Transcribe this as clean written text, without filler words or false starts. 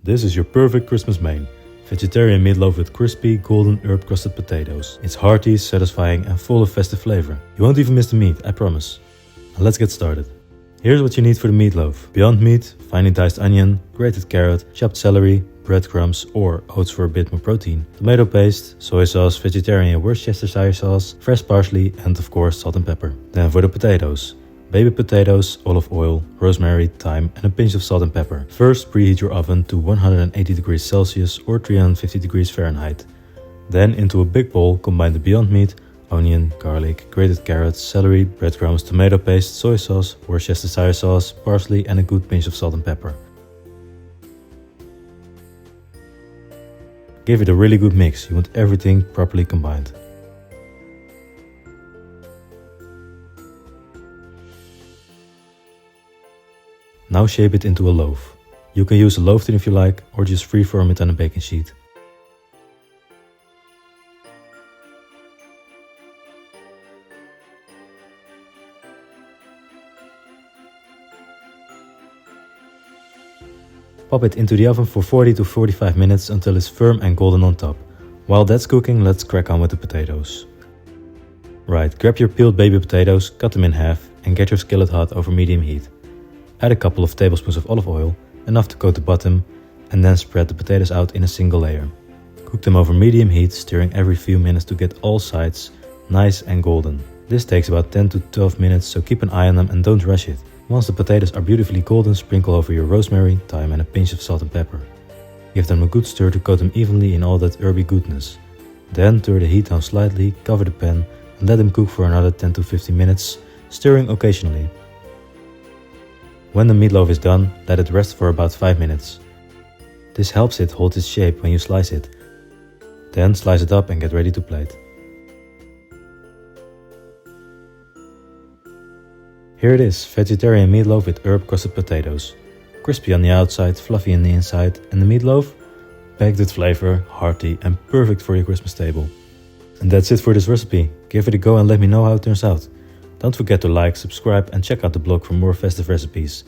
This is your perfect Christmas main. Vegetarian meatloaf with crispy, golden herb-crusted potatoes. It's hearty, satisfying and full of festive flavor. You won't even miss the meat, I promise. Now let's get started. Here's what you need for the meatloaf. Beyond meat, finely diced onion, grated carrot, chopped celery, breadcrumbs or oats for a bit more protein, tomato paste, soy sauce, vegetarian Worcestershire sauce, fresh parsley and of course salt and pepper. Then for the potatoes. Baby potatoes, olive oil, rosemary, thyme and a pinch of salt and pepper. First preheat your oven to 180 degrees Celsius or 350 degrees Fahrenheit. Then into a big bowl combine the Beyond Meat, onion, garlic, grated carrots, celery, breadcrumbs, tomato paste, soy sauce, Worcestershire sauce, parsley and a good pinch of salt and pepper. Give it a really good mix, you want everything properly combined. Now shape it into a loaf. You can use a loaf tin if you like, or just freeform it on a baking sheet. Pop it into the oven for 40 to 45 minutes until it's firm and golden on top. While that's cooking, let's crack on with the potatoes. Right, grab your peeled baby potatoes, cut them in half and get your skillet hot over medium heat. Add a couple of tablespoons of olive oil, enough to coat the bottom, and then spread the potatoes out in a single layer. Cook them over medium heat, stirring every few minutes to get all sides nice and golden. This takes about 10 to 12 minutes, so keep an eye on them and don't rush it. Once the potatoes are beautifully golden, sprinkle over your rosemary, thyme and a pinch of salt and pepper. Give them a good stir to coat them evenly in all that herby goodness. Then turn the heat down slightly, cover the pan and let them cook for another 10 to 15 minutes, stirring occasionally. When the meatloaf is done, let it rest for about 5 minutes. This helps it hold its shape when you slice it. Then slice it up and get ready to plate. Here it is, vegetarian meatloaf with herb-crusted potatoes. Crispy on the outside, fluffy on the inside, and the meatloaf? Packed with flavor, hearty and perfect for your Christmas table. And that's it for this recipe. Give it a go and let me know how it turns out. Don't forget to like, subscribe and check out the blog for more festive recipes.